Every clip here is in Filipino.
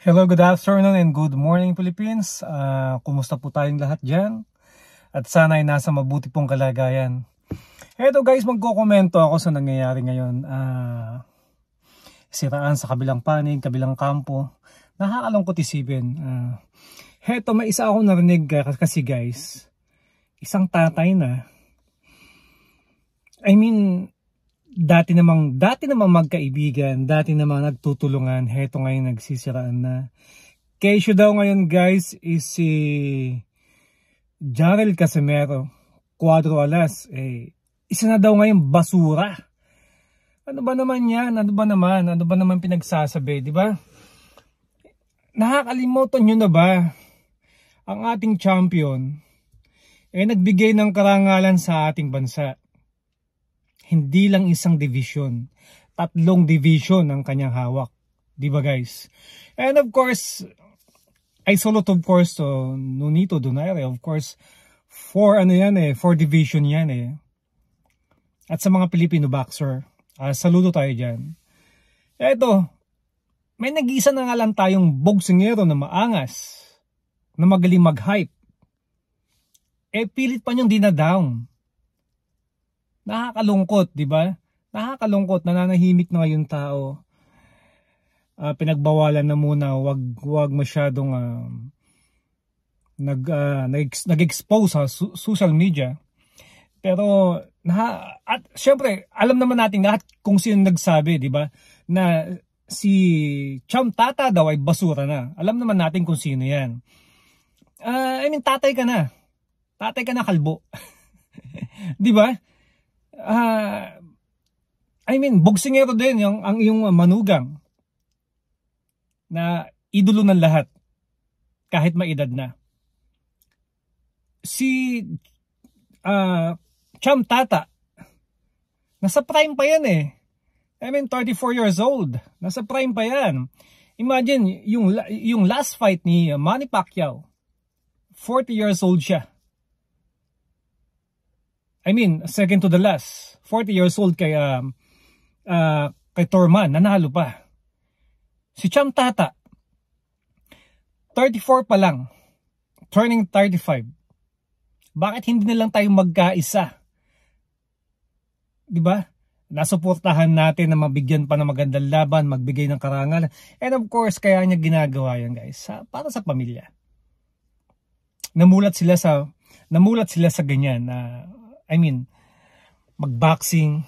Hello, good afternoon and good morning Philippines. Kumusta po tayong lahat dyan? At sana ay nasa mabuti pong kalagayan. Eto guys, magkokomento ako sa nangyayari ngayon. Siraan sa kabilang panig, kabilang kampo. Nakakalungkot isipin. Eto, may isa akong narinig kasi guys. Isang tatay na. Dati namang magkaibigan, dati namang nagtutulungan, heto ngayon nagsisiraan na. Kesyo daw ngayon guys is si Jarrell Casimero, Cuadro Alas. Isa na daw ngayon basura. Ano ba naman yan? Ano ba naman pinagsasabi, di ba? Nakakalimutan nyo na ba ang ating champion nagbigay ng karangalan sa ating bansa? Hindi lang isang division, 3 division ang kanyang hawak. Di ba guys? And of course, I salute of course to Nonito Donaire. Of course, 4 division yan. At sa mga Filipino boxer, saludo tayo dyan. Eto, may nag-isa na nga lang tayong boksingero na maangas, na magaling mag-hype. Pilit pa niyong dinadown. Nakakalungkot, di ba? Nakakalungkot, nananahimik na ngayon tao. Pinagbawalan na muna, wag masyadong nag-expose sa social media. Pero at syempre, alam naman natin lahat kung sino nagsabi, di ba? Na si Cham Tata daw ay basura na. Alam naman natin kung sino 'yan. Tatay ka na. Tatay ka na kalbo. Di ba? Boksingero din ang iyong manugang na idolo ng lahat kahit maedad na. Si Cham Tata nasa prime pa yan 34 years old. Nasa prime pa yan. Imagine yung last fight ni Manny Pacquiao, 40 years old siya. Second to the last. 40 years old kay Thurman, nanalo pa. Si Cham Tata, 34 pa lang, turning 35. Bakit hindi na lang tayo magkaisa? Di ba? Nasuportahan natin na mabigyan pa ng magandang laban, magbigay ng karangalan. And of course, kaya niya ginagawa yan guys, para sa pamilya. Namulat sila sa ganyan na magboxing,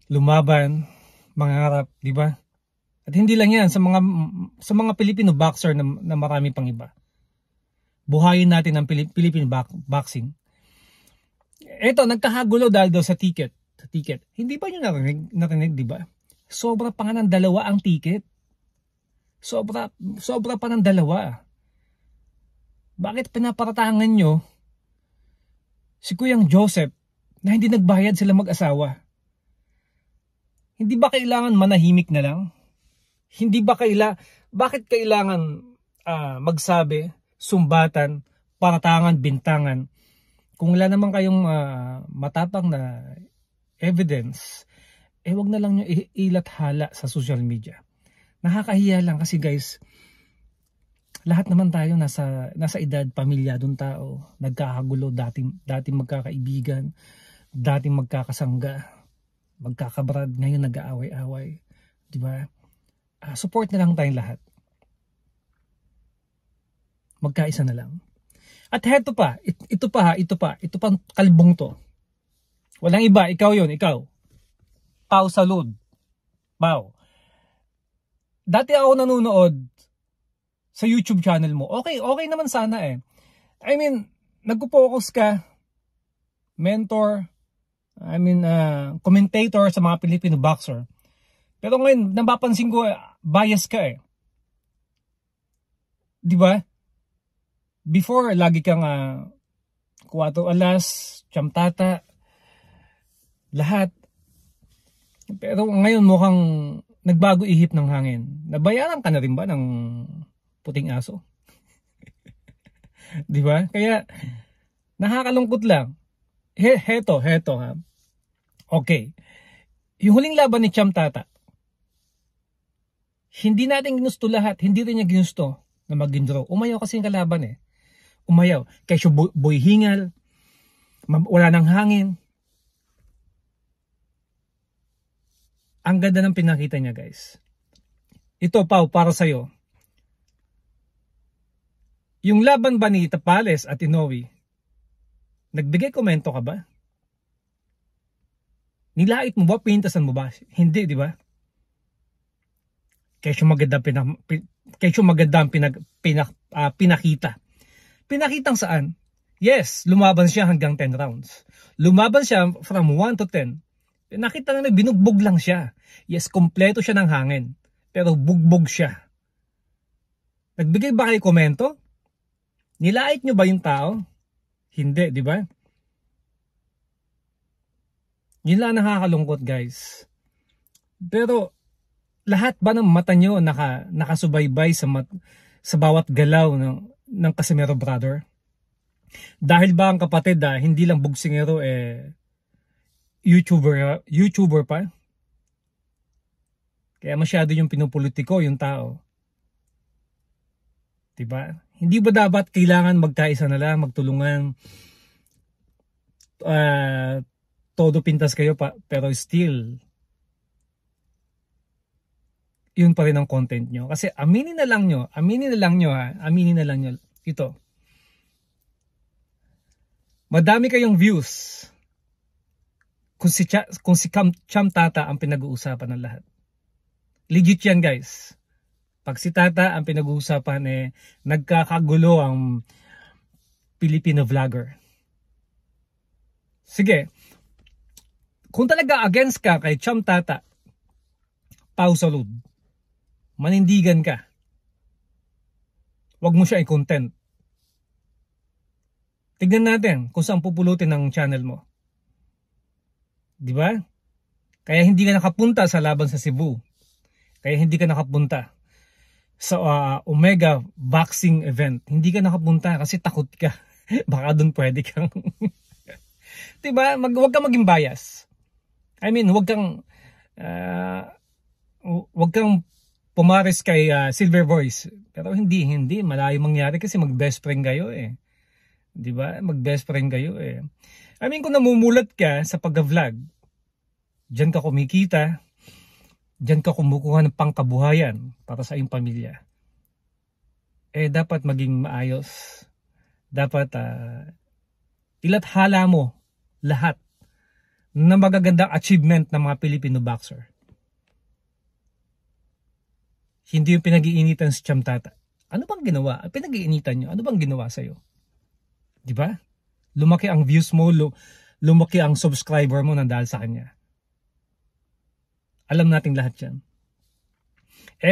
lumaban, mangarap, di ba? At hindi lang yan sa mga Filipino boxer na marami pang iba. Buhayin natin ang Filipino boxing. Eto, nagkahagulo dahil daw sa ticket. Hindi ba nyo narinig, di ba? Sobra pa nga ng 2 ang ticket. Sobra pa ng 2. Bakit pinaparatangan nyo si Kuyang Joseph na hindi nagbayad sila mag-asawa? Hindi ba kailangan manahimik na lang? Bakit kailangan magsabi, sumbatan, paratangan, bintangan? Kung wala naman kayong matapang na evidence, wag na lang nyo ilathala sa social media. Nakakahiya lang kasi guys, lahat naman tayo nasa edad, pamilyadong tao, nagkakagulo, dating magkakaibigan, dating magkakasangga, magkakabrad, ngayon nag-aaway-away, di ba? Support na lang tayong lahat. Magkaisa na lang. At ito pa kalbong to. Walang iba, ikaw Pau Salud. Pau. Dati ako nanonood sa YouTube channel mo. Okay naman sana nagpo-focus ka, mentor, commentator sa mga Filipino boxer. Pero ngayon, napapansin ko, bias ka Di ba? Before, lagi kang Cuatro Alas, Cham Tata, lahat. Pero ngayon mukhang nagbago ihip ng hangin. Nabayaran ka na rin ba ng puting aso? Di ba? Kaya nakakalungkot lang. Heto ha. Okay. Yung huling laban ni Cham Tata, Hindi natin ginusto lahat. Hindi rin niya ginusto na maging draw. Umayaw kasi yung kalaban eh. Umayaw. Kaya boy hingal. Wala ng hangin. Ang ganda ng pinakita niya, guys. Ito, Pau, para sa'yo. Yung laban ba ni Tapales at Inoue, nagbigay komento ka ba? Nilait mo ba? Pintasan mo ba? Hindi, di ba? Kaya maganda ang pinakita. Pinakitang saan? Yes, lumaban siya hanggang 10 rounds. Lumaban siya from 1 to 10. Nakita na binugbog lang siya. Yes, kompleto siya ng hangin. Pero bugbog siya. Nagbigay ba kayo komento? Nilait nyo ba yung tao? Hindi, di ba? Yun lang nakakalungkot, guys. Pero lahat ba ng mata nyo nakasubaybay sa bawat galaw ng Casimero brother? Dahil ba ang kapatid hindi lang bugsingero YouTuber pa? Kaya masyado yung pinupolitiko yung tao. Diba? Hindi ba dapat kailangan magkaisa na lang, magtulungan, todo pintas kayo pa, pero still yun pa rin ang content nyo. Kasi aminin na lang nyo ito. Madami kayong views kung si Cham Tata ang pinag-uusapan ng lahat. Legit yan, guys. Pag si Tata ang pinag-uusapan nagkakagulo ang Filipino vlogger. Sige. Kung talaga against ka kay Cham Tata, Pau Salud. Manindigan ka. Huwag mo siya i-content. Tignan natin kung saan pupulutin ang channel mo. Di ba? Kaya hindi ka nakapunta sa laban sa Cebu. Kaya hindi ka nakapunta sa Omega boxing event. Hindi ka nakapunta kasi takot ka. Baka doon pwede kang diba? Huwag kang maging bias. I mean, huwag kang pumares kay Silver Voice. Pero hindi. Malayo mangyari kasi mag-best friend kayo eh. Diba? Mag-best friend kayo eh. I mean, kung namumulat ka sa pag-vlog, dyan ka kumikita, dyan ka kumukuha ng pangkabuhayan para sa iyong pamilya. Dapat maging maayos. Dapat ilathala mo lahat na magagandang achievement ng mga Filipino boxer. Hindi yung pinag-iinitan si Cham Tata. Ano bang ginawa? Pinag-iinitan nyo. Ano bang ginawa sa'yo? Diba? Lumaki ang views mo, lumaki ang subscriber mo nang dahil sa kanya. Alam natin lahat yan.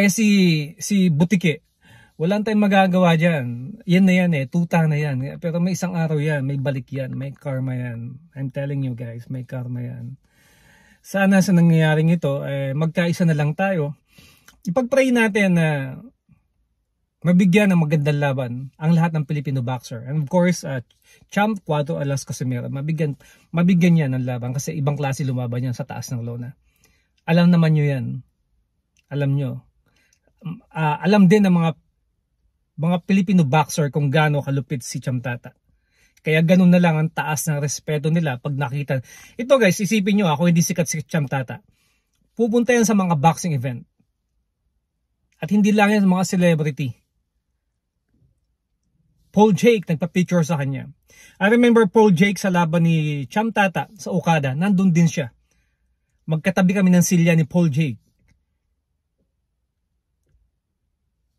Si Butike, walang tayong magagawa dyan. Yan na yan tuta na yan. Pero may isang araw yan, may balik yan, may karma yan. I'm telling you guys, may karma yan. Sana sa nangyayaring ito, magkaisa na lang tayo. Ipag-pray natin na mabigyan ng magandang laban ang lahat ng Filipino boxer. And of course, Champ Cuatro Alas Casimero, mabigyan yan ng laban kasi ibang klase lumaban yan sa taas ng lona. Alam naman nyo yan. Alam nyo. Alam din ng mga Filipino boxer kung gaano kalupit si Cham Tata. Kaya ganun na lang ang taas ng respeto nila pag nakita. Ito guys, isipin nyo ako hindi sikat si Cham Tata. Pupunta yan sa mga boxing event. At hindi lang yan sa mga celebrity. Paul Jake nagpa-picture sa kanya. I remember Paul Jake sa laban ni Cham Tata sa Okada. Nandun din siya. Magkatabi kami ng silya ni Paul Jake.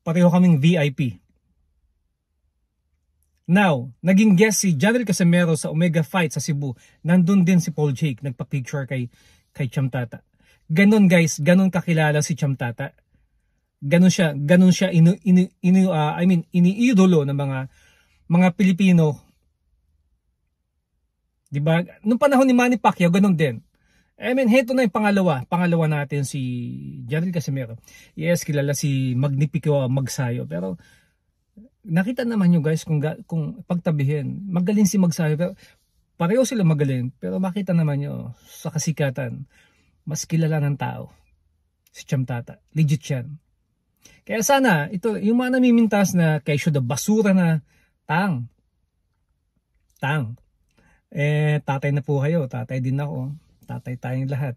Pareho kaming VIP. Now, naging guest si Janel Casimero sa Omega Fight sa Cebu. Nandun din si Paul Jake. Nagpa-picture kay Cham Tata. Ganon guys, ganon kakilala si Cham Tata. Ganon siya iniidolo ng mga Pilipino. Diba? Nung panahon ni Manny Pacquiao, ganon din. I mean, heto na yung pangalawa natin si Janel Casimero. Yes, kilala si Magnifico Magsayo, pero nakita naman nyo guys kung pagtabihin, magaling si Magsayo, pero pareho sila magaling, pero makita naman nyo sa kasikatan, mas kilala ng tao si Cham Tata. Legit yan. Kaya sana, ito, yung mga namimintas na kesyo da basura na tang. Tatay na po kayo, tatay din ako, tatay tayong lahat.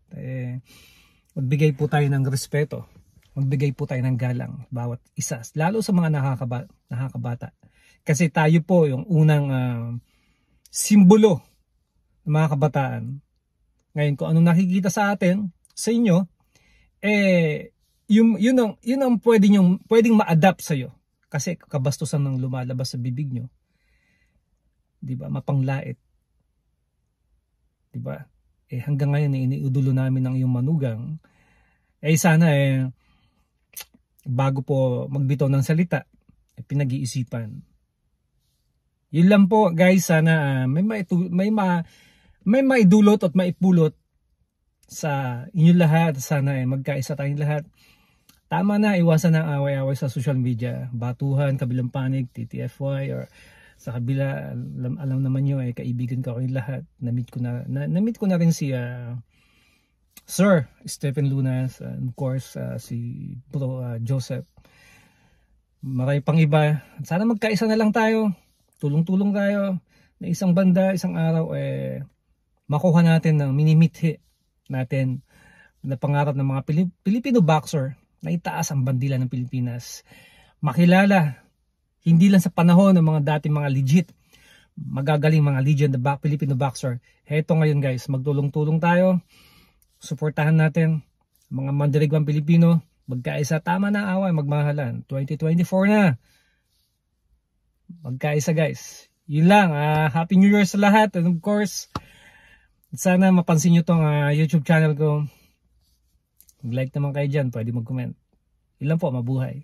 Magbigay po tayo ng respeto, magbigay po tayo ng galang bawat isa, lalo sa mga nakakabata. Kasi tayo po yung unang simbolo ng mga kabataan. Ngayon, kung anong nakikita sa atin, sa inyo, yun ang pwedeng ma-adapt sa iyo. Kasi kabastusan ng lumalabas sa bibig nyo. 'Di ba? Mapanglait. 'Di ba? Hanggang ngayon iniudulo namin ng iyong manugang. Sana bago po magbitaw ng salita, pinag-iisipan. Yun lang po, guys. Sana may maidulot at maipulot sa inyo lahat. Sana magkaisa tayong lahat. Tama na, iwasan ng away-away sa social media. Batuhan, kabilang panig, TTFY, or sa kabila, alam naman nyo, kaibigan ko kayong lahat. Na-meet ko na rin si Sir Stephen Lunas, and of course si Bro Joseph. Marami pang iba. Sana magkaisa na lang tayo. Tulong-tulong tayo na isang banda, isang araw makuha natin ng minimithi natin na pangarap ng mga Filipino boxer na itaas ang bandila ng Pilipinas. Makilala, hindi lang sa panahon ng mga dating mga legit, magagaling mga legend na Filipino boxer. Heto ngayon, guys, magtulong-tulong tayo. Suportahan natin mga mandirigwang Pilipino. Magkaisa, tama na away, magmahalan. 2024 na. Magkaisa, guys. Yun lang. Happy New Year sa lahat. And of course, sana mapansin nyo tong YouTube channel ko. Mag-like naman kayo dyan. Pwede mag-comment. Yun lang po. Mabuhay.